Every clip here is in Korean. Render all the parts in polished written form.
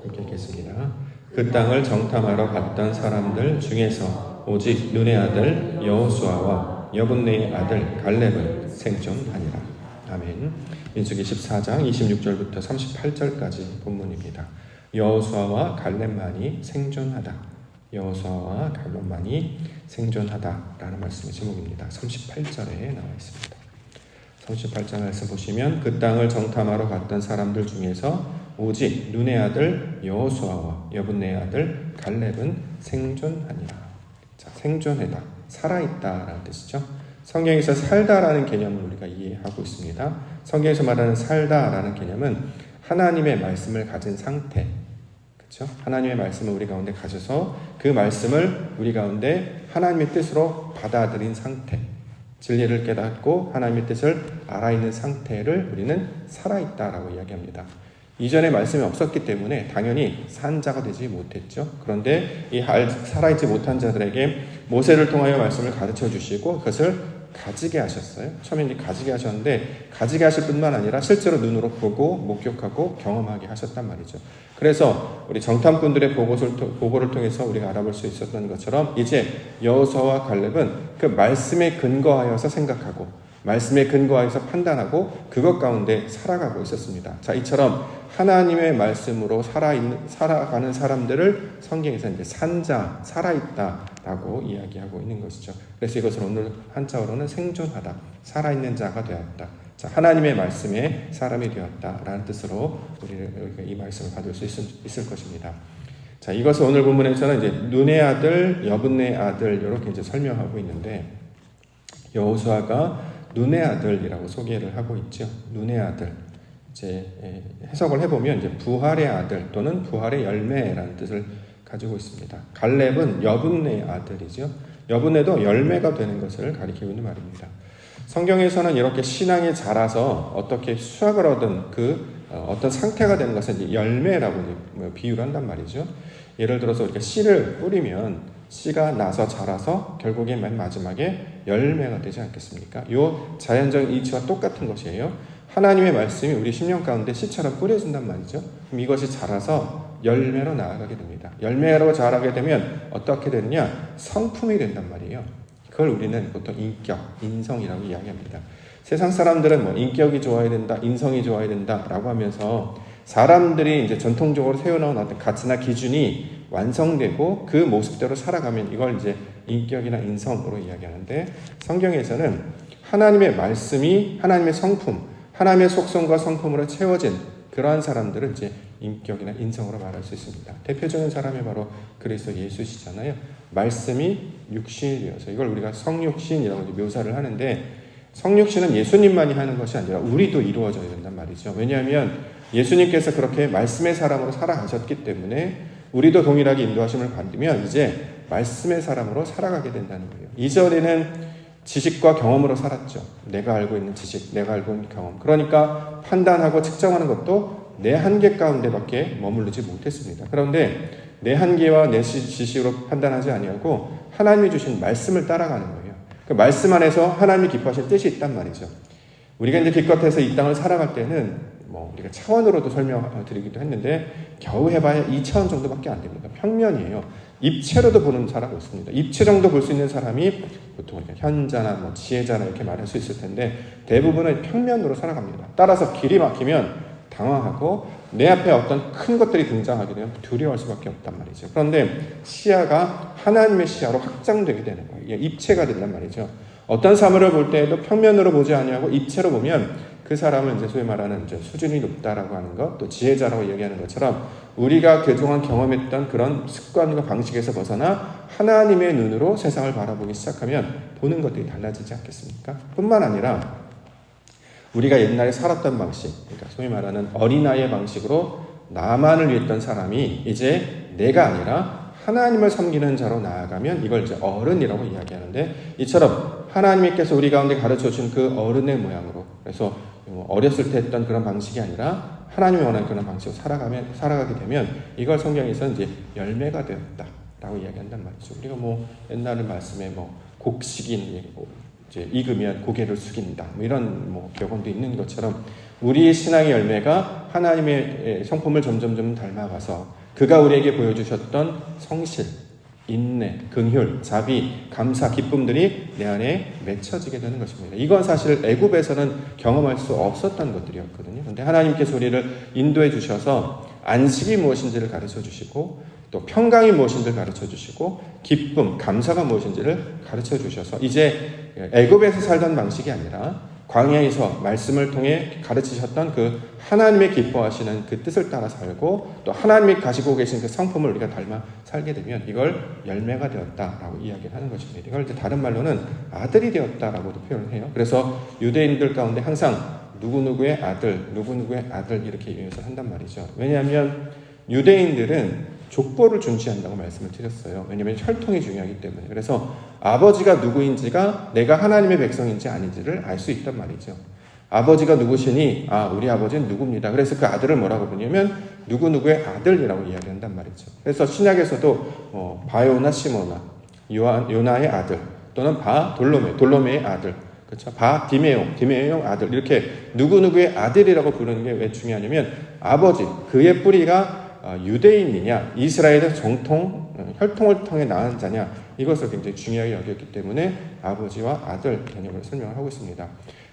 함께 읽겠습니다. 그 땅을 정탐하러 갔던 사람들 중에서 오직 눈의 아들 여호수아와 여분네의 아들 갈렙은 생존하니라. 아멘. 민수기 14장 26절부터 38절까지 본문입니다. 여호수아와 갈렙만이 생존하다. 여호수아와 갈렙만이 생존하다라는 말씀의 제목입니다. 38절에 나와 있습니다. 38절 말씀 보시면 그 땅을 정탐하러 갔던 사람들 중에서 오직 눈의 아들 여호수아와 여분네의 아들 갈렙은 생존하니라. 자, 생존하다, 살아있다라는 뜻이죠. 성경에서 살다라는 개념을 우리가 이해하고 있습니다. 성경에서 말하는 살다라는 개념은 하나님의 말씀을 가진 상태, 그렇죠? 하나님의 말씀을 우리 가운데 가져서 그 말씀을 우리 가운데 하나님의 뜻으로 받아들인 상태, 진리를 깨닫고 하나님의 뜻을 알아있는 상태를 우리는 살아있다라고 이야기합니다. 이전에 말씀이 없었기 때문에 당연히 산 자가 되지 못했죠. 그런데 이 살아있지 못한 자들에게 모세를 통하여 말씀을 가르쳐 주시고 그것을 가지게 하셨어요. 처음에 가지게 하셨는데 가지게 하실 뿐만 아니라 실제로 눈으로 보고 목격하고 경험하게 하셨단 말이죠. 그래서 우리 정탐꾼들의 보고를 통해서 우리가 알아볼 수 있었던 것처럼 이제 여호수아와 갈렙은 그 말씀에 근거하여서 생각하고 말씀에 근거하여서 판단하고 그것 가운데 살아가고 있었습니다. 자, 이처럼 하나님의 말씀으로 살아가는 사람들을 성경에서 이제 산자, 살아있다라고 이야기하고 있는 것이죠. 그래서 이것을 오늘 한자어로는 생존하다, 살아있는 자가 되었다. 자, 하나님의 말씀에 사람이 되었다라는 뜻으로 우리가 이 말씀을 받을 수 있을 것입니다. 자, 이것을 오늘 본문에서는 이제 눈의 아들, 여분네의 아들 이렇게 이제 설명하고 있는데 여호수아가 눈의 아들이라고 소개를 하고 있죠. 눈의 아들. 이제 해석을 해보면 이제 부활의 아들 또는 부활의 열매라는 뜻을 가지고 있습니다. 갈렙은 여분네의 아들이죠. 여분네도 열매가 되는 것을 가리키고 있는 말입니다. 성경에서는 이렇게 신앙이 자라서 어떻게 수확을 얻은 어떤 상태가 되는 것을 이제 열매라고 비유를 한단 말이죠. 예를 들어서 우리가 씨를 뿌리면 씨가 나서 자라서 결국에 맨 마지막에 열매가 되지 않겠습니까? 이 자연적인 이치와 똑같은 것이에요. 하나님의 말씀이 우리 심령 가운데 씨처럼 뿌려진단 말이죠. 그럼 이것이 자라서 열매로 나아가게 됩니다. 열매로 자라게 되면 어떻게 되느냐? 성품이 된단 말이에요. 그걸 우리는 보통 인격, 인성이라고 이야기합니다. 세상 사람들은 뭐 인격이 좋아야 된다, 인성이 좋아야 된다라고 하면서 사람들이 이제 전통적으로 세워놓은 어떤 가치나 기준이 완성되고 그 모습대로 살아가면 이걸 이제 인격이나 인성으로 이야기하는데 성경에서는 하나님의 말씀이 하나님의 성품, 하나님의 속성과 성품으로 채워진 그러한 사람들을 이제 인격이나 인성으로 말할 수 있습니다. 대표적인 사람이 바로 그리스도 예수시잖아요. 말씀이 육신이 되어서 이걸 우리가 성육신이라고 묘사를 하는데 성육신은 예수님만이 하는 것이 아니라 우리도 이루어져야 된단 말이죠. 왜냐하면 예수님께서 그렇게 말씀의 사람으로 살아가셨기 때문에 우리도 동일하게 인도하심을 받으면 이제 말씀의 사람으로 살아가게 된다는 거예요. 이전에는 지식과 경험으로 살았죠. 내가 알고 있는 지식, 내가 알고 있는 경험. 그러니까 판단하고 측정하는 것도 내 한계 가운데밖에 머무르지 못했습니다. 그런데 내 한계와 내 지식으로 판단하지 아니하고 하나님이 주신 말씀을 따라가는 거예요. 그 말씀 안에서 하나님이 기뻐하신 뜻이 있단 말이죠. 우리가 이제 기껏해서 이 땅을 살아갈 때는 우리가 차원으로도 설명드리기도 했는데 겨우 해봐야 2차원 정도밖에 안 됩니다. 평면이에요. 입체로도 보는 사람이 없습니다. 입체 정도 볼 수 있는 사람이 보통 현자나 지혜자나 이렇게 말할 수 있을 텐데 대부분은 평면으로 살아갑니다. 따라서 길이 막히면 당황하고 내 앞에 어떤 큰 것들이 등장하게 되면 두려워할 수밖에 없단 말이죠. 그런데 시야가 하나님의 시야로 확장되게 되는 거예요. 이게 입체가 된단 말이죠. 어떤 사물을 볼 때에도 평면으로 보지 아니하고 입체로 보면 그 사람은 이제 소위 말하는 이제 수준이 높다라고 하는 것, 또 지혜자라고 얘기하는 것처럼 우리가 그동안 경험했던 그런 습관과 방식에서 벗어나 하나님의 눈으로 세상을 바라보기 시작하면 보는 것들이 달라지지 않겠습니까? 뿐만 아니라 우리가 옛날에 살았던 방식, 그러니까 소위 말하는 어린아이의 방식으로 나만을 위했던 사람이 이제 내가 아니라 하나님을 섬기는 자로 나아가면 이걸 이제 어른이라고 이야기하는데 이처럼 하나님께서 우리 가운데 가르쳐 준 그 어른의 모양으로 그래서 어렸을 때 했던 그런 방식이 아니라 하나님이 원하는 그런 방식으로 살아가게 되면 이걸 성경에서 이제 열매가 되었다라고 이야기한단 말이죠. 우리가 옛날 말씀에 곡식인 이제 익으면 고개를 숙인다 이런 격언도 있는 것처럼 우리의 신앙의 열매가 하나님의 성품을 점점 닮아가서 그가 우리에게 보여주셨던 성실, 인내, 긍휼, 자비, 감사, 기쁨들이 내 안에 맺혀지게 되는 것입니다. 이건 사실 애굽에서는 경험할 수 없었던 것들이었거든요. 그런데 하나님께서 우리를 인도해 주셔서 안식이 무엇인지를 가르쳐 주시고 또 평강이 무엇인지를 가르쳐 주시고 기쁨, 감사가 무엇인지를 가르쳐 주셔서 이제 애굽에서 살던 방식이 아니라 광야에서 말씀을 통해 가르치셨던 그 하나님의 기뻐하시는 그 뜻을 따라 살고 또 하나님이 가지고 계신 그 성품을 우리가 닮아 살게 되면 이걸 열매가 되었다라고 이야기를 하는 것입니다. 이걸 이제 다른 말로는 아들이 되었다라고도 표현을 해요. 그래서 유대인들 가운데 항상 누구누구의 아들, 누구누구의 아들 이렇게 이용해서 한단 말이죠. 왜냐하면 유대인들은 족보를 중시한다고 말씀을 드렸어요. 왜냐하면 혈통이 중요하기 때문에. 그래서 아버지가 누구인지가 내가 하나님의 백성인지 아닌지를 알 수 있단 말이죠. 아버지가 누구시니 우리 아버지는 누구입니다. 그래서 그 아들을 뭐라고 부르냐면 누구누구의 아들이라고 이야기한단 말이죠. 그래서 신약에서도 바요나 시모나 요나의 아들 또는 돌로메의 아들, 그렇죠? 디메용 아들 이렇게 누구누구의 아들이라고 부르는 게 왜 중요하냐면 아버지 그의 뿌리가 유대인이냐 이스라엘의 정통 혈통을 통해 낳은 자냐 이것을 굉장히 중요하게 여겼기 때문에 아버지와 아들 개념을 설명을 하고 있습니다.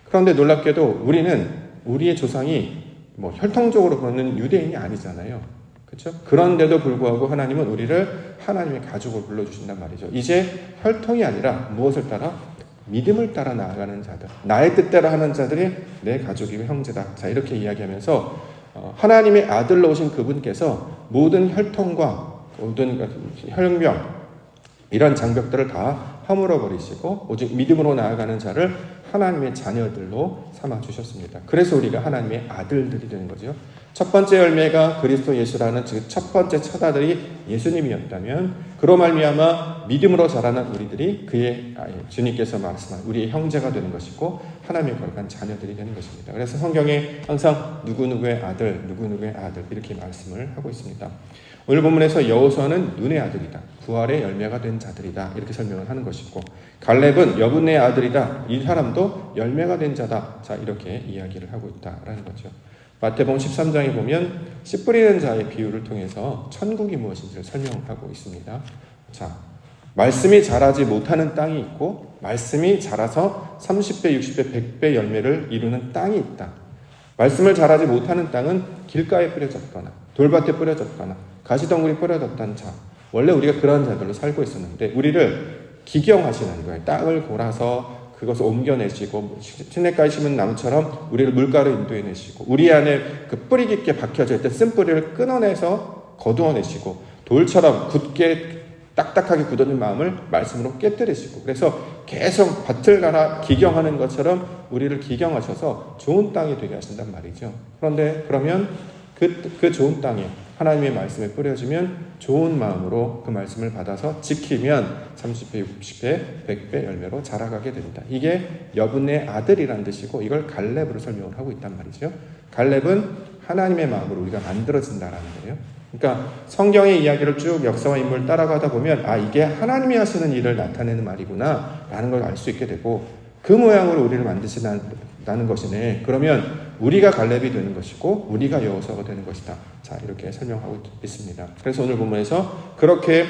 그런데 놀랍게도 우리는 우리의 조상이 혈통적으로 보는 유대인이 아니잖아요. 그렇죠? 그런데도 불구하고 하나님은 우리를 하나님의 가족으로 불러주신단 말이죠. 이제 혈통이 아니라 무엇을 따라? 믿음을 따라 나아가는 자들, 나의 뜻대로 하는 자들이 내 가족이고 형제다. 자, 이렇게 이야기하면서 하나님의 아들로 오신 그분께서 모든 혈통과 모든 혈병 이런 장벽들을 다 허물어 버리시고 오직 믿음으로 나아가는 자를 하나님의 자녀들로 삼아 주셨습니다. 그래서 우리가 하나님의 아들들이 되는 거죠. 첫 번째 열매가 그리스도 예수라는 즉 첫 번째 첫 아들이 예수님이었다면 그로 말미암아 믿음으로 자라는 우리들이 그의 주님께서 말씀한 우리의 형제가 되는 것이고 하나님의 거룩한 자녀들이 되는 것입니다. 그래서 성경에 항상 누구누구의 아들 이렇게 말씀을 하고 있습니다. 오늘 본문에서 여호수아는 눈의 아들이다. 부활의 열매가 된 자들이다. 이렇게 설명을 하는 것이고 갈렙은 여분의 아들이다. 이 사람도 열매가 된 자다. 자, 이렇게 이야기를 하고 있다라는 거죠. 마태복음 13장에 보면 씨 뿌리는 자의 비유를 통해서 천국이 무엇인지를 설명하고 있습니다. 자, 말씀이 자라지 못하는 땅이 있고 말씀이 자라서 30배, 60배, 100배 열매를 이루는 땅이 있다. 말씀을 자라지 못하는 땅은 길가에 뿌려졌거나 돌밭에 뿌려졌거나 가시덩굴이 뿌려졌다는 자. 원래 우리가 그런 자들로 살고 있었는데 우리를 기경하시는 거예요. 땅을 골아서 그것을 옮겨내시고 시냇가에 심은 나무처럼 우리를 물가로 인도해내시고 우리 안에 그 뿌리 깊게 박혀져 있던 쓴뿌리를 끊어내서 거두어내시고 돌처럼 굳게 딱딱하게 굳어진 마음을 말씀으로 깨뜨리시고 그래서 계속 밭을 갈아 기경하는 것처럼 우리를 기경하셔서 좋은 땅이 되게 하신단 말이죠. 그런데 그러면 그 좋은 땅에 하나님의 말씀에 뿌려지면 좋은 마음으로 그 말씀을 받아서 지키면 30배, 60배, 100배 열매로 자라가게 됩니다. 이게 여분의 아들이라는 뜻이고 이걸 갈렙으로 설명을 하고 있단 말이죠. 갈렙은 하나님의 마음으로 우리가 만들어진다라는 거예요. 그러니까 성경의 이야기를 쭉 역사와 인물을 따라가다 보면 이게 하나님이 하시는 일을 나타내는 말이구나 라는 걸 알 수 있게 되고 그 모양으로 우리를 만드신다는 것이네. 그러면 우리가 갈렙이 되는 것이고 우리가 여호수아가 되는 것이다. 자, 이렇게 설명하고 있습니다. 그래서 오늘 본문에서 그렇게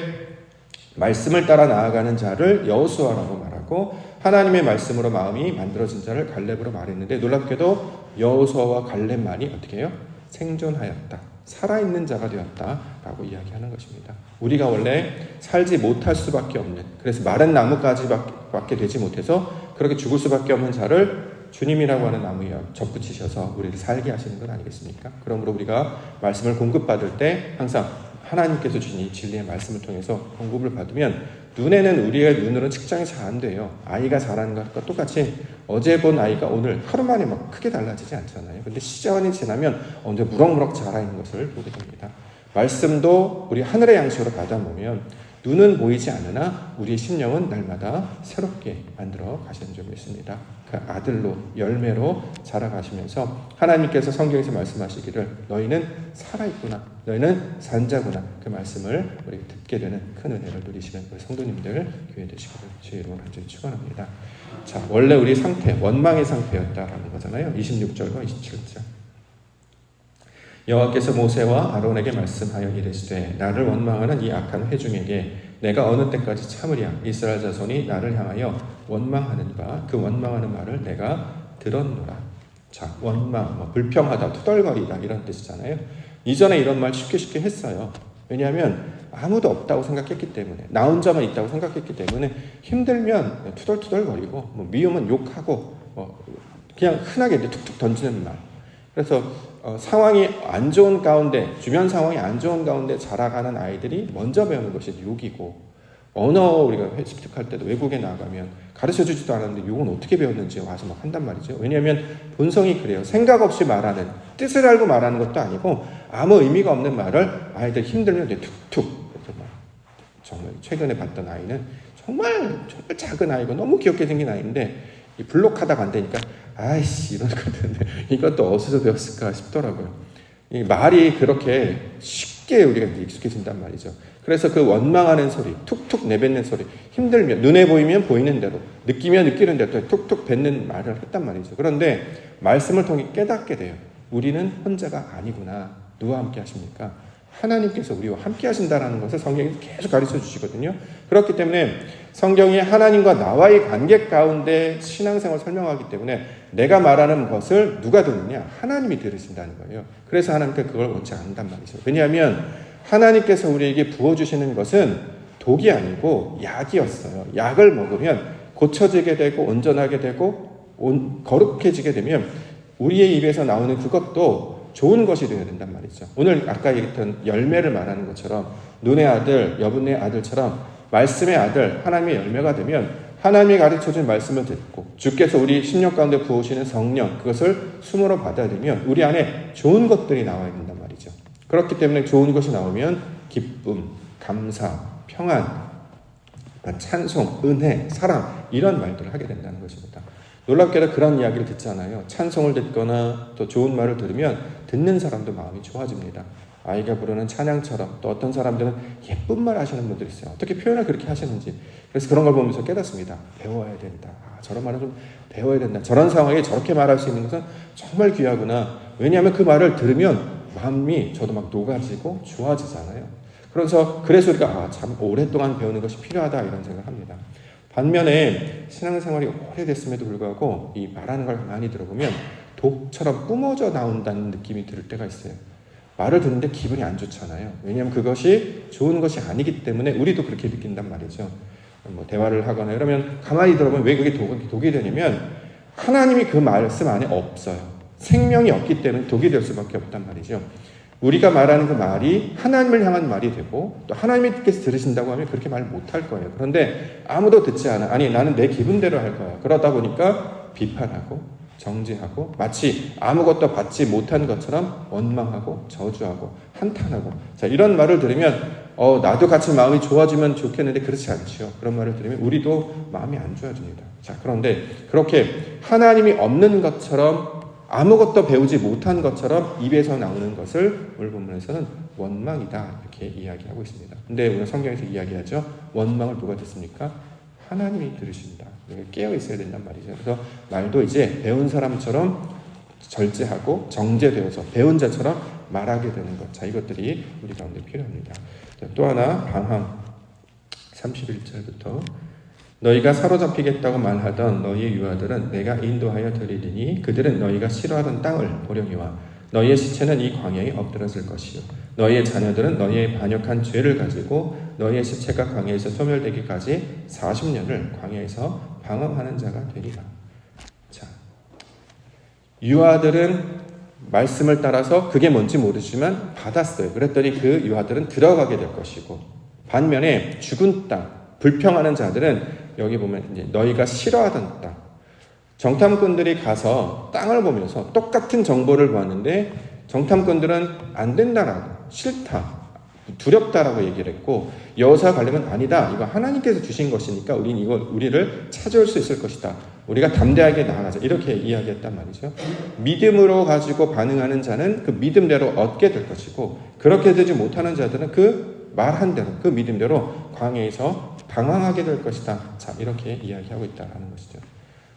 말씀을 따라 나아가는 자를 여호수아라고 말하고 하나님의 말씀으로 마음이 만들어진 자를 갈렙으로 말했는데 놀랍게도 여호수아와 갈렙만이 어떻게 해요? 생존하였다. 살아있는 자가 되었다라고 이야기하는 것입니다. 우리가 원래 살지 못할 수밖에 없는 그래서 마른 나무까지밖에 되지 못해서 그렇게 죽을 수밖에 없는 자를 주님이라고 하는 나무에 접붙이셔서 우리를 살게 하시는 건 아니겠습니까? 그러므로 우리가 말씀을 공급받을 때 항상 하나님께서 주신 진리의 말씀을 통해서 공급을 받으면 눈에는 우리의 눈으로는 측정이 잘 안 돼요. 아이가 자라는 것과 똑같이 어제 본 아이가 오늘 하루 만에 막 크게 달라지지 않잖아요. 근데 시간이 지나면 언제 무럭무럭 자라 있는 것을 보게 됩니다. 말씀도 우리 하늘의 양식으로 받아보면 눈은 보이지 않으나 우리의 심령은 날마다 새롭게 만들어 가시는 점이 있습니다. 그 아들로 열매로 자라가시면서 하나님께서 성경에서 말씀하시기를 너희는 살아있구나, 너희는 산자구나 그 말씀을 우리 듣게 되는 큰 은혜를 누리시는 우리 성도님들 교회 되시기를 주의 이름으로 간절히 축원합니다. 자, 원래 우리 상태 원망의 상태였다라는 거잖아요. 26절과 27절. 여호와께서 모세와 아론에게 말씀하여 이르시되 나를 원망하는 이 악한 회중에게 내가 어느 때까지 참으랴. 이스라엘 자손이 나를 향하여 원망하는가. 그 원망하는 말을 내가 들었노라. 자, 원망, 불평하다, 투덜거리다 이런 뜻이잖아요. 이전에 이런 말 쉽게 했어요. 왜냐하면 아무도 없다고 생각했기 때문에, 나 혼자만 있다고 생각했기 때문에 힘들면 투덜투덜거리고 미우면 욕하고 그냥 흔하게 툭툭 던지는 말. 그래서 상황이 안 좋은 가운데, 주변 상황이 안 좋은 가운데 자라가는 아이들이 먼저 배우는 것이 욕이고, 언어 우리가 습득할 때도 외국에 나가면 가르쳐주지도 않았는데 욕은 어떻게 배웠는지 와서 막 한단 말이죠. 왜냐하면 본성이 그래요. 생각 없이 말하는, 뜻을 알고 말하는 것도 아니고 아무 의미가 없는 말을 아이들 힘들면 툭툭. 정말 최근에 봤던 아이는 정말 작은 아이고 너무 귀엽게 생긴 아이인데 블록하다가 안 되니까 아이씨 이런 것 같은데 이것도 어디서 배웠을까 싶더라고요. 이 말이 그렇게 쉽게 우리가 익숙해진단 말이죠. 그래서 그 원망하는 소리, 툭툭 내뱉는 소리, 힘들면 눈에 보이면 보이는 대로, 느끼면 느끼는 대로 툭툭 뱉는 말을 했단 말이죠. 그런데 말씀을 통해 깨닫게 돼요. 우리는 혼자가 아니구나. 누가 함께 하십니까? 하나님께서 우리와 함께 하신다는 것을 성경이 계속 가르쳐 주시거든요. 그렇기 때문에 성경이 하나님과 나와의 관계 가운데 신앙생활을 설명하기 때문에 내가 말하는 것을 누가 듣느냐? 하나님이 들으신다는 거예요. 그래서 하나님께 그걸 원치 않는단 말이죠. 왜냐하면 하나님께서 우리에게 부어주시는 것은 독이 아니고 약이었어요. 약을 먹으면 고쳐지게 되고 온전하게 되고 거룩해지게 되면 우리의 입에서 나오는 그것도 좋은 것이 되어야 된단 말이죠. 오늘 아까 얘기했던 열매를 말하는 것처럼 눈의 아들, 여분의 아들처럼 말씀의 아들, 하나님의 열매가 되면 하나님이 가르쳐준 말씀을 듣고 주께서 우리 심령 가운데 부으시는 성령 그것을 숨으로 받아들이면 우리 안에 좋은 것들이 나와야 된단 말이죠. 그렇기 때문에 좋은 것이 나오면 기쁨, 감사, 평안, 찬송, 은혜, 사랑 이런 말들을 하게 된다는 것입니다. 놀랍게도 그런 이야기를 듣잖아요. 찬송을 듣거나 또 좋은 말을 들으면 듣는 사람도 마음이 좋아집니다. 아이가 부르는 찬양처럼 또 어떤 사람들은 예쁜 말 하시는 분들이 있어요. 어떻게 표현을 그렇게 하시는지. 그래서 그런 걸 보면서 깨닫습니다. 배워야 된다. 저런 말을 좀 배워야 된다. 저런 상황에 저렇게 말할 수 있는 것은 정말 귀하구나. 왜냐하면 그 말을 들으면 마음이 저도 막 녹아지고 좋아지잖아요. 그래서 우리가 참 오랫동안 배우는 것이 필요하다 이런 생각을 합니다. 반면에 신앙생활이 오래됐음에도 불구하고 이 말하는 걸 많이 들어보면 독처럼 뿜어져 나온다는 느낌이 들 때가 있어요. 말을 듣는데 기분이 안 좋잖아요. 왜냐하면 그것이 좋은 것이 아니기 때문에 우리도 그렇게 느낀단 말이죠. 대화를 하거나 이러면 가만히 들어보면 왜 그게 독이 되냐면 하나님이 그 말씀 안에 없어요. 생명이 없기 때문에 독이 될 수밖에 없단 말이죠. 우리가 말하는 그 말이 하나님을 향한 말이 되고 또 하나님께서 들으신다고 하면 그렇게 말 못할 거예요. 그런데 아무도 듣지 않아. 아니 나는 내 기분대로 할 거야. 그러다 보니까 비판하고 정죄하고 마치 아무것도 받지 못한 것처럼 원망하고 저주하고 한탄하고 자 이런 말을 들으면 나도 같이 마음이 좋아지면 좋겠는데 그렇지 않죠. 그런 말을 들으면 우리도 마음이 안 좋아집니다. 자 그런데 그렇게 하나님이 없는 것처럼 아무것도 배우지 못한 것처럼 입에서 나오는 것을 오늘 본문에서는 원망이다 이렇게 이야기하고 있습니다. 근데 오늘 성경에서 이야기하죠. 원망을 누가 듣습니까? 하나님이 들으신다. 깨어 있어야 된단 말이죠. 그래서 말도 이제 배운 사람처럼 절제하고 정제되어서 배운 자처럼 말하게 되는 것. 자 이것들이 우리 가운데 필요합니다. 자, 또 하나 방황 31절부터 너희가 사로잡히겠다고 말하던 너희의 유아들은 내가 인도하여 드리리니 그들은 너희가 싫어하던 땅을 보려니와 너희의 시체는 이 광야에 엎드러질 것이요 너희의 자녀들은 너희의 반역한 죄를 가지고 너희의 시체가 광야에서 소멸되기까지 40년을 광야에서 방황하는 자가 되리라. 자, 유아들은 말씀을 따라서 그게 뭔지 모르지만 받았어요. 그랬더니 그 유아들은 들어가게 될 것이고 반면에 죽은 땅 불평하는 자들은 여기 보면 이제 너희가 싫어하던 땅. 정탐꾼들이 가서 땅을 보면서 똑같은 정보를 보았는데 정탐꾼들은 안 된다라고 싫다, 두렵다라고 얘기를 했고 여호수아가 가려면 아니다. 이거 하나님께서 주신 것이니까 우리를 찾아올 수 있을 것이다. 우리가 담대하게 나아가자. 이렇게 이야기했단 말이죠. 믿음으로 가지고 반응하는 자는 그 믿음대로 얻게 될 것이고 그렇게 되지 못하는 자들은 그 말한 대로 그 믿음대로 광야에서 방황하게 될 것이다. 자, 이렇게 이야기하고 있다는 것이죠.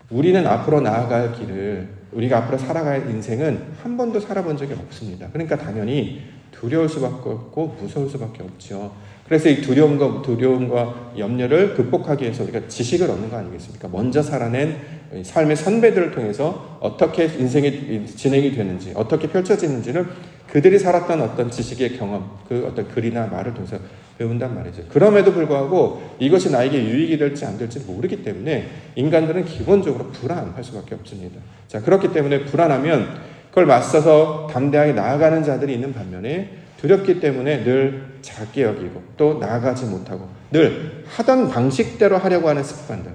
우리는 앞으로 나아갈 길을, 우리가 앞으로 살아갈 인생은 한 번도 살아본 적이 없습니다. 그러니까 당연히 두려울 수밖에 없고 무서울 수밖에 없죠. 그래서 이 두려움과 염려를 극복하기 위해서 우리가 지식을 얻는 거 아니겠습니까? 먼저 살아낸 삶의 선배들을 통해서 어떻게 인생이 진행이 되는지, 어떻게 펼쳐지는지를 그들이 살았던 어떤 지식의 경험, 그 어떤 글이나 말을 통해서 배운단 말이죠. 그럼에도 불구하고 이것이 나에게 유익이 될지 안 될지 모르기 때문에 인간들은 기본적으로 불안할 수밖에 없습니다. 자, 그렇기 때문에 불안하면 그걸 맞서서 담대하게 나아가는 자들이 있는 반면에 두렵기 때문에 늘 작게 여기고 또 나아가지 못하고 늘 하던 방식대로 하려고 하는 습관들.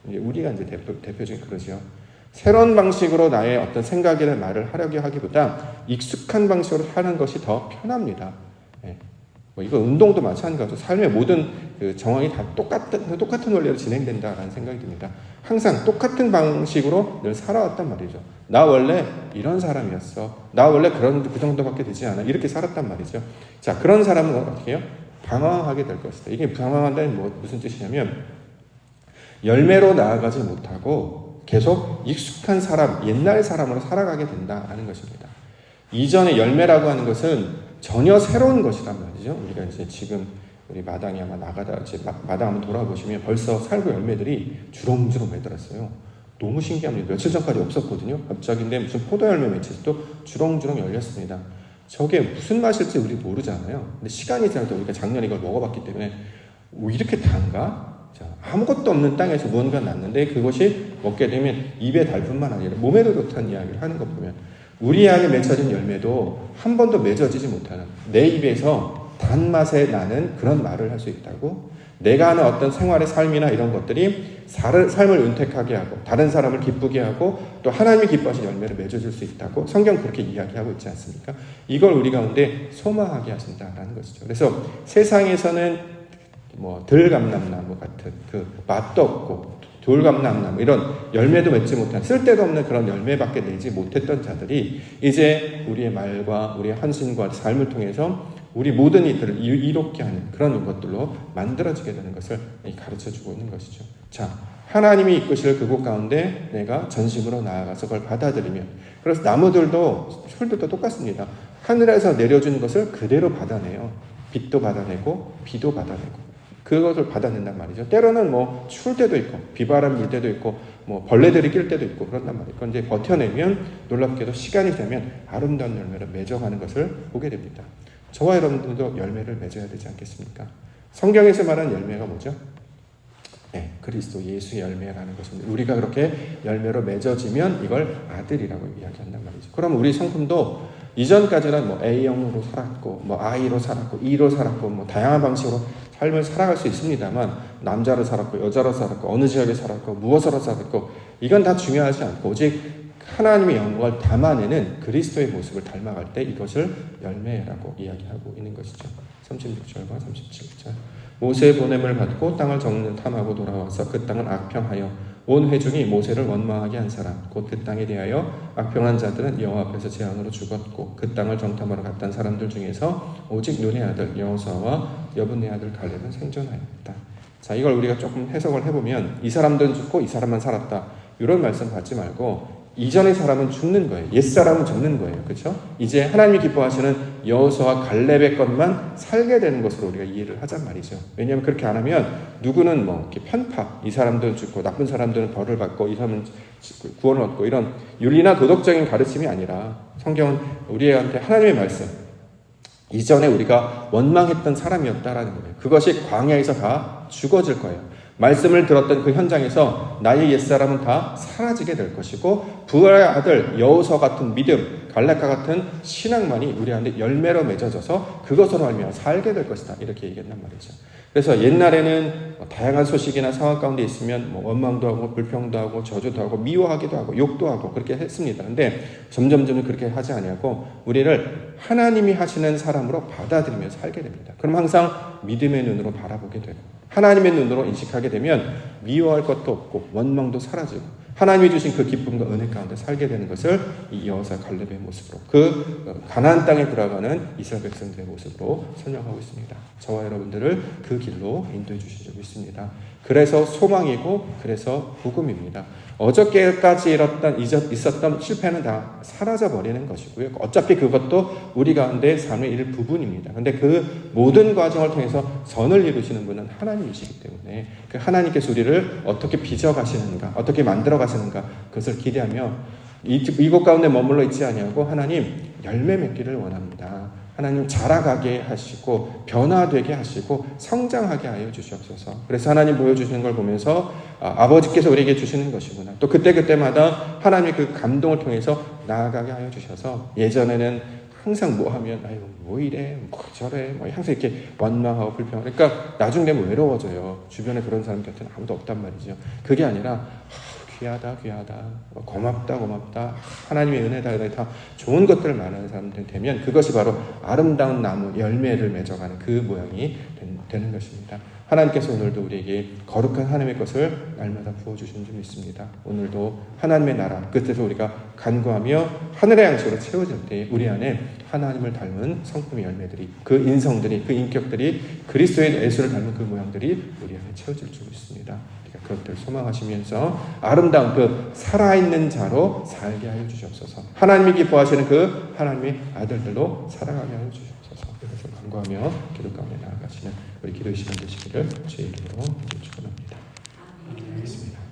우리가 이제 대표적인 그러죠. 새로운 방식으로 나의 어떤 생각이나 말을 하려고 하기보다 익숙한 방식으로 하는 것이 더 편합니다. 이거 운동도 마찬가지죠. 삶의 모든 그 정황이 다 똑같은 원리로 진행된다라는 생각이 듭니다. 항상 똑같은 방식으로 늘 살아왔단 말이죠. 나 원래 이런 사람이었어. 나 원래 그 정도밖에 되지 않아. 이렇게 살았단 말이죠. 자, 그런 사람은 어떻게 해요? 방황하게 될 것이다. 이게 방황한다는 무슨 뜻이냐면 열매로 나아가지 못하고 계속 익숙한 사람, 옛날 사람으로 살아가게 된다라는 것입니다. 이전의 열매라고 하는 것은 전혀 새로운 것이란 말이죠. 우리가 이제 지금 우리 마당에 아마 나가다 이제 마당 한번 돌아보시면 벌써 살구 열매들이 주렁주렁 매달았어요. 너무 신기합니다. 며칠 전까지 없었거든요. 갑자기 근데 무슨 포도 열매 맺혀서 또 주렁주렁 열렸습니다. 저게 무슨 맛일지 우리 모르잖아요. 근데 시간이 지나서 우리가 작년에 이걸 먹어봤기 때문에 이렇게 단가? 자, 아무것도 없는 땅에서 무언가 났는데 그것이 먹게 되면 입에 달 뿐만 아니라 몸에도 좋다는 이야기를 하는 거 보면 우리 안에 맺혀진 열매도 한 번도 맺어지지 못하는 내 입에서 단맛에 나는 그런 말을 할 수 있다고 내가 하는 어떤 생활의 삶이나 이런 것들이 삶을 윤택하게 하고 다른 사람을 기쁘게 하고 또 하나님이 기뻐하신 열매를 맺어줄 수 있다고 성경 그렇게 이야기하고 있지 않습니까? 이걸 우리 가운데 소망하게 하신다라는 것이죠. 그래서 세상에서는 들감람나무 같은 그 맛도 없고 돌감람나무 이런 열매도 맺지 못한 쓸데도 없는 그런 열매밖에 내지 못했던 자들이 이제 우리의 말과 우리의 헌신과 삶을 통해서 우리 모든 이들을 이롭게 하는 그런 것들로 만들어지게 되는 것을 가르쳐주고 있는 것이죠. 자, 하나님이 이끄실 그곳 가운데 내가 전심으로 나아가서 그걸 받아들이면 그래서 나무들도 풀들도 똑같습니다. 하늘에서 내려주는 것을 그대로 받아내요. 빛도 받아내고 비도 받아내고 그것을 받아낸단 말이죠. 때로는 추울 때도 있고 비바람 불 때도 있고 벌레들이 낄 때도 있고 그런단 말이에요. 그런데 버텨내면 놀랍게도 시간이 되면 아름다운 열매를 맺어가는 것을 보게 됩니다. 저와 여러분들도 열매를 맺어야 되지 않겠습니까? 성경에서 말하는 열매가 뭐죠? 네, 그리스도 예수의 열매라는 것입니다. 우리가 그렇게 열매로 맺어지면 이걸 아들이라고 이야기한단 말이죠. 그럼 우리 성품도 이전까지는 A형으로 살았고 I로 살았고 E로 살았고 다양한 방식으로 삶을 살아갈 수 있습니다만 남자로 살았고 여자로 살았고 어느 지역에 살았고 무엇으로 살았고 이건 다 중요하지 않고 오직 하나님의 영광을 담아내는 그리스도의 모습을 닮아갈 때 이것을 열매라고 이야기하고 있는 것이죠. 36절과 37절 모세의 보냄을 받고 땅을 정탐하고 돌아와서 그 땅을 악평하여 온 회중이 모세를 원망하게 한 사람 곧 그 땅에 대하여 악평한 자들은 여호와 앞에서 재앙으로 죽었고 그 땅을 정탐하러 갔던 사람들 중에서 오직 눈의 아들 여호수아와 여분의 아들 갈렙은 생존하였다. 자, 이걸 우리가 조금 해석을 해보면 이 사람들은 죽고 이 사람만 살았다 이런 말씀 받지 말고 이전의 사람은 죽는 거예요. 옛사람은 죽는 거예요. 그렇죠? 이제 하나님이 기뻐하시는 여호수아와 갈렙의 것만 살게 되는 것으로 우리가 이해를 하잔 말이죠. 왜냐하면 그렇게 안 하면 누구는 이렇게 편파, 이 사람들은 죽고 나쁜 사람들은 벌을 받고 이 사람은 구원을 얻고 이런 윤리나 도덕적인 가르침이 아니라 성경은 우리한테 하나님의 말씀 이전에 우리가 원망했던 사람이었다라는 거예요. 그것이 광야에서 다 죽어질 거예요. 말씀을 들었던 그 현장에서 나의 옛사람은 다 사라지게 될 것이고 부활의 아들 여호수아 같은 믿음, 갈렙과 같은 신앙만이 우리한테 열매로 맺어져서 그것으로 알면 살게 될 것이다. 이렇게 얘기했단 말이죠. 그래서 옛날에는 다양한 소식이나 상황 가운데 있으면 원망도 하고 불평도 하고 저주도 하고 미워하기도 하고 욕도 하고 그렇게 했습니다. 근데 점점 그렇게 하지 아니하고 우리를 하나님이 하시는 사람으로 받아들이며 살게 됩니다. 그럼 항상 믿음의 눈으로 바라보게 되고 하나님의 눈으로 인식하게 되면 미워할 것도 없고 원망도 사라지고 하나님이 주신 그 기쁨과 은혜 가운데 살게 되는 것을 이 여호수아 갈렙의 모습으로 그 가나안 땅에 들어가는 이스라엘 백성들의 모습으로 설명하고 있습니다. 저와 여러분들을 그 길로 인도해 주시고 있습니다. 그래서 소망이고 그래서 복음입니다. 어저께까지 있었던 실패는 다 사라져 버리는 것이고요. 어차피 그것도 우리 가운데 삶의 일부분입니다. 근데 그 모든 과정을 통해서 선을 이루시는 분은 하나님이시기 때문에 그 하나님께서 우리를 어떻게 빚어가시는가, 어떻게 만들어 가시는가, 그것을 기대하며 이곳 가운데 머물러 있지 아니하고 하나님 열매 맺기를 원합니다. 하나님 자라가게 하시고 변화되게 하시고 성장하게 하여 주시옵소서. 그래서 하나님 보여주시는 걸 보면서 아버지께서 우리에게 주시는 것이구나. 또 그때마다 하나님의 그 감동을 통해서 나아가게 하여 주셔서 예전에는 항상 뭐 하면 아유 뭐 이래 뭐 저래 뭐 항상 이렇게 원망하고 불평하고 그러니까 나중 되면 외로워져요. 주변에 그런 사람 곁에는 아무도 없단 말이죠. 그게 아니라 귀하다 고맙다 하나님의 은혜다 다 좋은 것들을 말하는 사람들 되면 그것이 바로 아름다운 나무 열매를 맺어가는 그 모양이 되는 것입니다. 하나님께서 오늘도 우리에게 거룩한 하나님의 것을 날마다 부어주시는 줄 믿습니다. 오늘도 하나님의 나라 끝에서 우리가 간구하며 하늘의 양식으로 채워질 때 우리 안에 하나님을 닮은 성품의 열매들이 그 인성들이 그 인격들이 그리스도의 예수를 닮은 그 모양들이 우리 안에 채워질 줄 믿습니다. 그것들을 소망하시면서 아름다운 그 살아있는 자로 살게 하여 주시옵소서. 하나님이 기뻐하시는 그 하나님의 아들들로 살아가게 하여 주시옵소서. 이것을 간구하며 기도 가운데 나아가시는 우리 기도의 시간 되시기를 주의 이름으로 축원합니다. 알겠습니다.